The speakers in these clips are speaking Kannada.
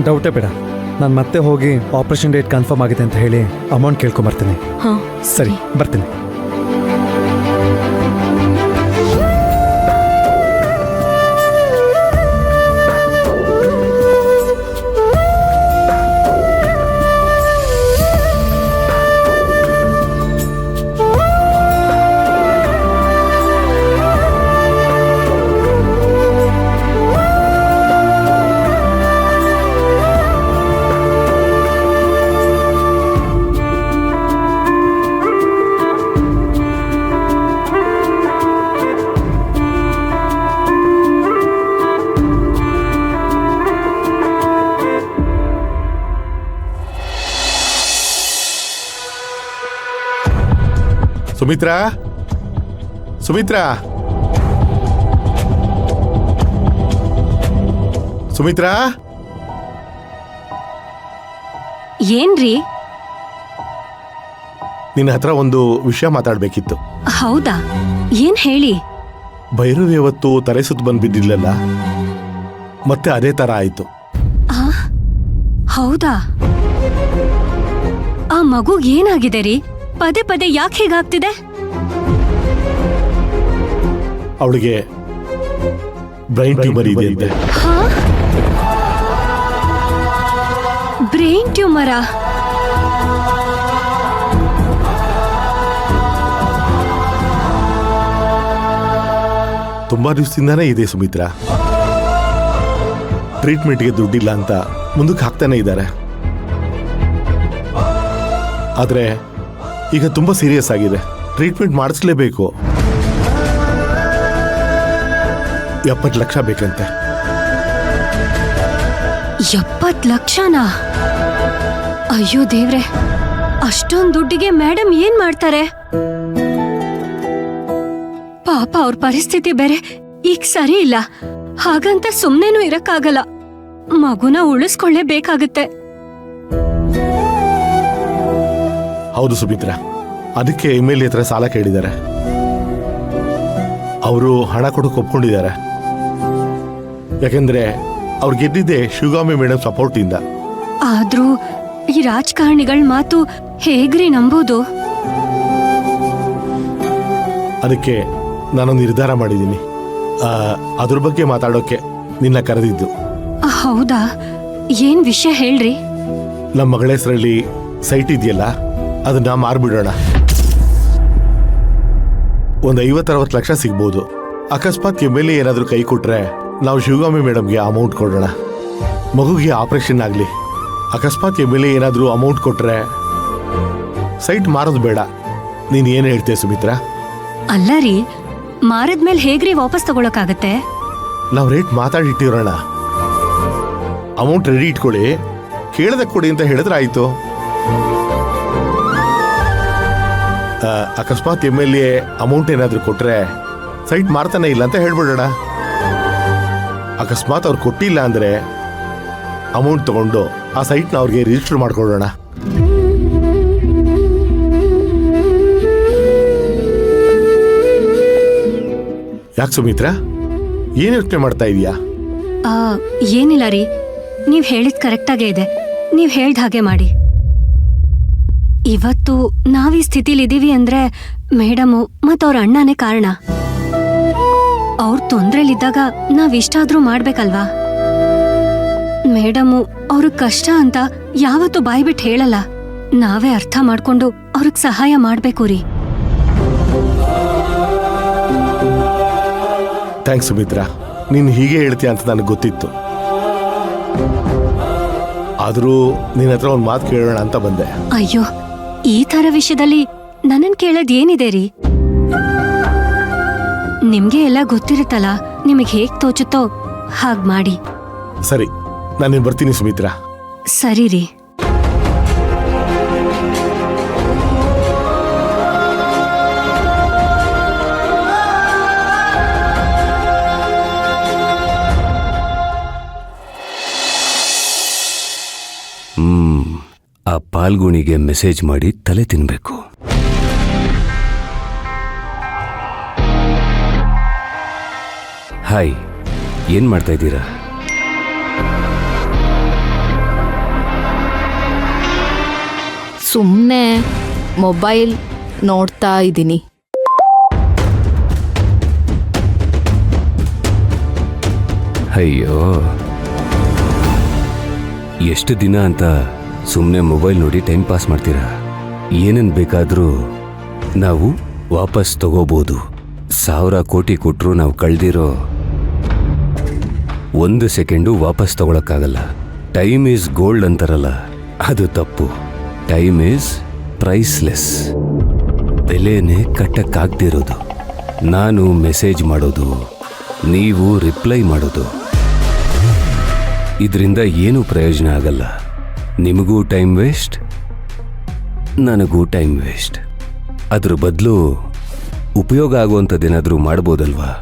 ಡೌಟೇ ಬೇಡ. ನಾನು ಮತ್ತೆ ಹೋಗಿ ಆಪರೇಷನ್ ಡೇಟ್ ಕನ್ಫರ್ಮ್ ಆಗಿದೆ ಅಂತ ಹೇಳಿ ಅಮೌಂಟ್ ಕೇಳ್ಕೊಂಬರ್ತೀನಿ. ಹಾಂ ಸರಿ, ಬರ್ತೀನಿ. ಸುಮಿತ್ರಾ, ಸುಮಿತ್ರಾ, ಸುಮಿತ್ರಾ, ಏನ್ರಿ? ನಿನ್ನ ಹತ್ರ ಒಂದು ವಿಷಯ ಮಾತಾಡ್ಬೇಕಿತ್ತು. ಹೌದಾ, ಏನ್ ಹೇಳಿ? ಭೈರವಿ ಅವತ್ತು ತಲೆ ಸುತ್ತು ಬಂದು ಬಿದ್ದಿಲ್ಲಲ್ಲ, ಮತ್ತೆ ಅದೇ ತರ ಆಯ್ತು. ಹೌದಾ? ಆ ಮಗುಗ್ ಏನಾಗಿದೆ ರೀ? ಪದೇ ಪದೇ ಯಾಕೆ ಹೀಗಾಗ್ತಿದೆ? ಅವಳಿಗೆ ಬ್ರೈನ್ ಟ್ಯೂಮರ್ ಇದೆ ಅಂತೆ. ಬ್ರೈನ್ ಟ್ಯೂಮರಾ? ತುಂಬಾ ದಿವಸದಿಂದಾನೇ ಇದೆ ಸುಮಿತ್ರಾ. ಟ್ರೀಟ್ಮೆಂಟ್ಗೆ ದುಡ್ಡಿಲ್ಲ ಅಂತ ಮುಂದಕ್ಕೆ ಹಾಕ್ತಾನೆ ಇದ್ದಾರೆ. ಆದ್ರೆ ಈಗ ತುಂಬಾ ಸೀರಿಯಸ್ ಆಗಿದೆ. ಟ್ರೀಟ್ಮೆಂಟ್ ಮಾಡಿಸ್ಲೇಬೇಕು. 70 ಲಕ್ಷ ಬೇಕಂತೆ. 70 ಲಕ್ಷನಾ? ಅಯ್ಯೋ ದೇವ್ರೆ, ಅಷ್ಟೊಂದು ದುಡ್ಡಿಗೆ ಮೇಡಮ್ ಏನ್ ಮಾಡ್ತಾರೆ? ಪಾಪ ಅವ್ರ ಪರಿಸ್ಥಿತಿ ಬೇರೆ ಈಗ ಸರಿ ಇಲ್ಲ. ಹಾಗಂತ ಸುಮ್ನೇನೂ ಇರಕ್ಕಾಗಲ್ಲ. ಮಗುನ ಉಳಿಸ್ಕೊಳ್ಳೇಬೇಕಾಗತ್ತೆ. ಹೌದು ಸುಮಿತ್ರಾ, ಅದಕ್ಕೆ MLA ಹತ್ರ ಸಾಲ ಕೇಳಿದ್ದಾರೆ. ಅವರು ಹಣ ಕೊಡೋಕೆ ಒಪ್ಕೊಂಡಿದ್ದಾರೆ. ಯಾಕೆಂದ್ರೆ ಅವ್ರು ಗೆದ್ದಿದ್ದೆ ಶಿವಗಾಮಿ ಮೇಡಮ್ ಸಪೋರ್ಟ್ ಇಂದ. ಆದ್ರೂ ಈ ರಾಜಕಾರಣಿಗಳ ಮಾತು ಹೇಗ್ರಿ ನಂಬೋದು? ಅದಕ್ಕೆ ನಾನೊಂದು ನಿರ್ಧಾರ ಮಾಡಿದ್ದೀನಿ. ಅದ್ರ ಬಗ್ಗೆ ಮಾತಾಡೋಕೆ ನಿನ್ನ ಕರೆದಿದ್ದು. ಹೌದಾ? ಏನ್ ವಿಷಯ ಹೇಳ್ರಿ? ನಮ್ಮ ಮಗಳ ಹೆಸರಲ್ಲಿ ಸೈಟ್ ಇದೆಯಲ್ಲ, ಅದನ್ನ ಮಾರ್ಬಿಡೋಣ. ಒಂದು 50-60 ಲಕ್ಷ ಸಿಗ್ಬೋದು. ಅಕಸ್ಮಾತ್ MLA ಏನಾದರೂ ಕೈ ಕೊಟ್ರೆ ನಾವು ಶಿವಗಾಮಿ ಮೇಡಮ್ಗೆ ಅಮೌಂಟ್ ಕೊಡೋಣ. ಮಗುಗೆ ಆಪರೇಷನ್ ಆಗಲಿ. ಅಕಸ್ಮಾತ್ MLA ಏನಾದರೂ ಅಮೌಂಟ್ ಕೊಟ್ರೆ ಸೈಟ್ ಮಾರೋದು ಬೇಡ. ನೀನು ಏನು ಹೇಳ್ತೀಯ ಸುಮಿತ್ರಾ? ಅಲ್ಲ ರೀ, ಮಾರದ್ಮೇಲೆ ಹೇಗ್ರಿ ವಾಪಸ್ ತಗೊಳಕಾಗತ್ತೆ? ನಾವು ರೇಟ್ ಮಾತಾಡಿಟ್ಟಿರೋಣ. ಅಮೌಂಟ್ ರೆಡಿ ಇಟ್ಕೊಳ್ಳಿ, ಕೇಳದಕ್ಕೆ ಕೊಡಿ ಅಂತ ಹೇಳಿದ್ರೆ ಆಯ್ತು. ಅಕಸ್ಮಾತ್ MLA ಅಮೌಂಟ್ ಏನಾದರೂ ಕೊಟ್ರೆ ಸೈಟ್ ಮಾರ್ತಾನೆ ಇಲ್ಲ ಅಂತ ಹೇಳ್ಬಿಡೋಣ. ಅಕಸ್ಮಾತ್ ಅವ್ರು ಕೊಟ್ಟಿಲ್ಲ ಅಂದ್ರೆ ಅಮೌಂಟ್ ತಗೊಂಡು ಆ ಸೈಟ್ನ ಅವ್ರಿಗೆ ರಿಜಿಸ್ಟರ್ ಮಾಡ್ಕೊಳ್ಳೋಣ. ಯಾಕೆ ಸುಮಿತ್ರಾ, ಏನ್ ಯೋಚನೆ ಮಾಡ್ತಾ ಇದೀಯಾ? ಏನಿಲ್ಲ ರೀ, ನೀವ್ ಹೇಳಿದ್ ಕರೆಕ್ಟಾಗೇ ಇದೆ. ನೀವ್ ಹೇಳ್ದ ಹಾಗೆ ಮಾಡಿ. ಇವತ್ತು ನಾವೀ ಸ್ಥಿತಿಲಿದೀವಿ ಅಂದ್ರೆ ಮೇಡಮು ಮತ್ತವ್ರ ಅಣ್ಣನೇ ಕಾರಣ. ಅವ್ರ ತೊಂದ್ರೆಲಿದ್ದಾಗ ನಾವಿಷ್ಟಾದ್ರೂ ಮಾಡ್ಬೇಕಲ್ವಾ? ಮೇಡಮು ಅವ್ರಿಗೆ ಕಷ್ಟ ಅಂತ ಯಾವತ್ತೂ ಬಾಯ್ಬಿಟ್ಟು ಹೇಳಲ್ಲ. ನಾವೇ ಅರ್ಥ ಮಾಡ್ಕೊಂಡು ಅವ್ರಿಗೆ ಸಹಾಯ ಮಾಡ್ಬೇಕು ರೀ. ಥ್ಯಾಂಕ್ಸ್ ಸುಮಿತ್ರಾ, ನೀನು ಹೀಗೆ ಹೇಳ್ತೀಯ ಅಂತ ನನಗೆ ಗೊತ್ತಿತ್ತು. ಆದರೂ ನಿನ್ನ ಹತ್ರ ಒಂದು ಮಾತು ಕೇಳೋಣ ಅಂತ ಬಂದೆ. ಅಯ್ಯೋ, ಈ ತರ ವಿಷಯದಲ್ಲಿ ನನ್ನನ್ ಕೇಳೋದ್ ಏನಿದೆ ರೀ? ನಿಮ್ಗೆ ಎಲ್ಲ ಗೊತ್ತಿರುತ್ತಲ್ಲ, ನಿಮಗೆ ಹೇಗ್ ತೋಚುತ್ತೋ ಹಾಗ್ ಮಾಡಿ. ಸರಿ, ನಾನು ಬರ್ತೀನಿ ಸುಮಿತ್ರಾ. ಸರಿ ರೀ. ಆ ಪಾಲ್ಗುಣಿಗೆ ಮೆಸೇಜ್ ಮಾಡಿ ತಲೆ ತಿನ್ಬೇಕು. ಹಾಯ್, ಏನ್ ಮಾಡ್ತಾ ಇದ್ದೀರಾ? ಸುಮ್ಮನೆ ಮೊಬೈಲ್ ನೋಡ್ತಾ ಇದ್ದೀನಿ. ಅಯ್ಯೋ, ಎಷ್ಟು ದಿನ ಅಂತ ಸುಮ್ಮನೆ ಮೊಬೈಲ್ ನೋಡಿ ಟೈಮ್ ಪಾಸ್ ಮಾಡ್ತೀರಾ? ಏನೇನು ಬೇಕಾದರೂ ನಾವು ವಾಪಸ್ ತಗೋಬೋದು. 1000 ಕೋಟಿ ಕೊಟ್ಟರು ನಾವು ಕಳೆದಿರೋ 1 ಸೆಕೆಂಡು ವಾಪಸ್ ತಗೊಳಕ್ಕಾಗಲ್ಲ. ಟೈಮ್ ಈಸ್ ಗೋಲ್ಡ್ ಅಂತಾರಲ್ಲ, ಅದು ತಪ್ಪು. Time is priceless. ಬೆಲೆನೇ ಕಟ್ಟಕ್ಕಾಗ್ದಿರೋದು. ನಾನು ಮೆಸೇಜ್ ಮಾಡೋದು, ನೀವು ರಿಪ್ಲೈ ಮಾಡೋದು, ಇದರಿಂದ ಏನೂ ಪ್ರಯೋಜನ ಆಗಲ್ಲ. ನಿಮಗೂ ಟೈಮ್ ವೇಸ್ಟ್, ನನಗೂ ಟೈಮ್ ವೇಸ್ಟ್. ಅದ್ರ ಬದಲು ಉಪಯೋಗ ಆಗುವಂಥದ್ದೇನಾದರೂ ಮಾಡ್ಬೋದಲ್ವಾ?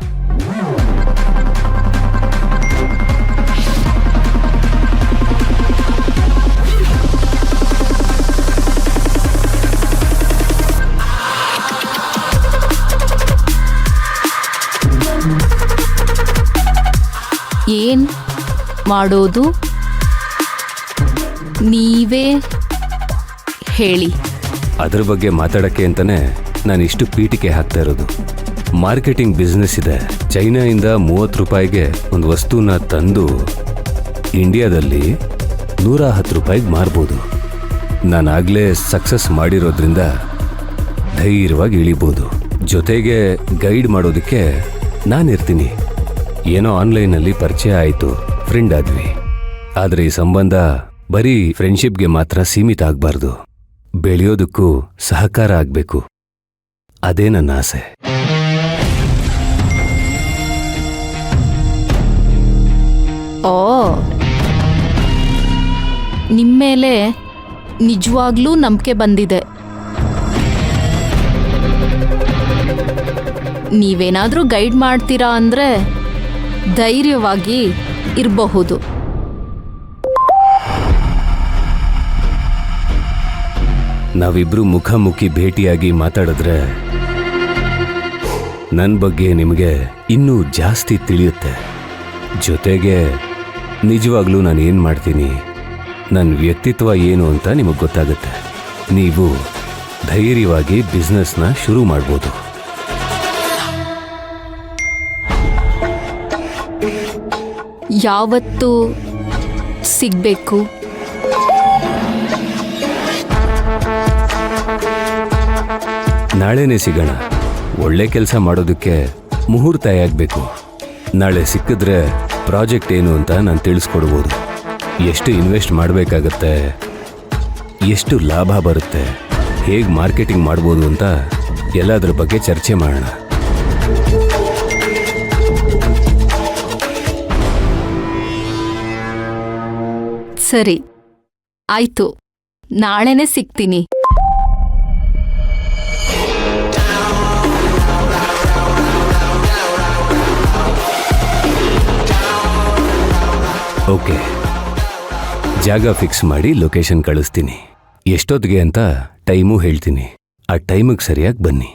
ಏನ್ ಮಾಡೋದು ನೀವೇ ಹೇಳಿ. ಅದ್ರ ಬಗ್ಗೆ ಮಾತಾಡಕ್ಕೆ ಅಂತಾನೆ ನಾನು ಇಷ್ಟು ಪೀಠಿಕೆ ಹಾಕ್ತಾ ಇರೋದು. ಮಾರ್ಕೆಟಿಂಗ್ ಬಿಸ್ನೆಸ್ ಇದೆ. ಚೈನಾಯಿಂದ 30 ರೂಪಾಯಿಗೆ ಒಂದು ವಸ್ತುನ ತಂದು ಇಂಡಿಯಾದಲ್ಲಿ 110 ರೂಪಾಯಿಗೆ ಮಾರ್ಬೋದು. ನಾನಾಗಲೇ ಸಕ್ಸಸ್ ಮಾಡಿರೋದ್ರಿಂದ ಧೈರ್ಯವಾಗಿ ಇಳಿಬೋದು. ಜೊತೆಗೆ ಗೈಡ್ ಮಾಡೋದಕ್ಕೆ ನಾನಿರ್ತೀನಿ. ಏನೋ ಆನ್ಲೈನಲ್ಲಿ ಪರಿಚಯ ಆಯಿತು, ಫ್ರೆಂಡ್ ಆದ್ವಿ. ಆದರೆ ಈ ಸಂಬಂಧ ಬರೀ ಫ್ರೆಂಡ್ಶಿಪ್ಗೆ ಮಾತ್ರ ಸೀಮಿತ ಆಗಬಾರ್ದು. ಬೆಳೆಯೋದಕ್ಕೂ ಸಹಕಾರ ಆಗಬೇಕು. ಅದೇ ನನ್ನ ಆಸೆ. ಓ, ನಿಮ್ಮೇಲೆ ನಿಜವಾಗ್ಲೂ ನಂಬಿಕೆ ಬಂದಿದೆ. ನೀವೇನಾದ್ರೂ ಗೈಡ್ ಮಾಡ್ತೀರಾ ಅಂದ್ರೆ ಧೈರ್ಯವಾಗಿ ಇರಬಹುದು. ನಾವಿಬ್ರು ಮುಖಾಮುಖಿ ಭೇಟಿಯಾಗಿ ಮಾತಾಡಿದ್ರೆ ನನ್ನ ಬಗ್ಗೆ ನಿಮಗೆ ಇನ್ನೂ ಜಾಸ್ತಿ ತಿಳಿಯುತ್ತೆ. ಜೊತೆಗೆ ನಿಜವಾಗ್ಲೂ ನಾನು ಏನು ಮಾಡ್ತೀನಿ, ನನ್ನ ವ್ಯಕ್ತಿತ್ವ ಏನು ಅಂತ ನಿಮಗೆ ಗೊತ್ತಾಗುತ್ತೆ. ನೀವು ಧೈರ್ಯವಾಗಿ ಬಿಸ್ನೆಸ್ನ ಶುರು ಮಾಡ್ಬೋದು. ಯಾವತ್ತು ಸಿಗಬೇಕು? ನಾಳೆನೇ ಸಿಗೋಣ. ಒಳ್ಳೆ ಕೆಲಸ ಮಾಡೋದಕ್ಕೆ ಮುಹೂರ್ತ ಆಗಬೇಕು. ನಾಳೆ ಸಿಕ್ಕಿದ್ರೆ ಪ್ರಾಜೆಕ್ಟ್ ಏನು ಅಂತ ನಾನು ತಿಳಿಸ್ಕೊಡ್ಬೋದು. ಎಷ್ಟು ಇನ್ವೆಸ್ಟ್ ಮಾಡಬೇಕಾಗತ್ತೆ, ಎಷ್ಟು ಲಾಭ ಬರುತ್ತೆ, ಹೇಗೆ ಮಾರ್ಕೆಟಿಂಗ್ ಮಾಡ್ಬೋದು ಅಂತ ಎಲ್ಲದರ ಬಗ್ಗೆ ಚರ್ಚೆ ಮಾಡೋಣ. ಸರಿ, ಆಯ್ತು. ನಾಳೆನೇ ಸಿಗ್ತೀನಿ. ಓಕೆ, ಜಾಗ ಫಿಕ್ಸ್ ಮಾಡಿ ಲೊಕೇಶನ್ ಕಳಿಸ್ತೀನಿ. ಎಷ್ಟೊತ್ತಿಗೆ ಅಂತ ಟೈಮು ಹೇಳ್ತೀನಿ. ಆ ಟೈಮಿಗೆ ಸರಿಯಾಗಿ ಬನ್ನಿ.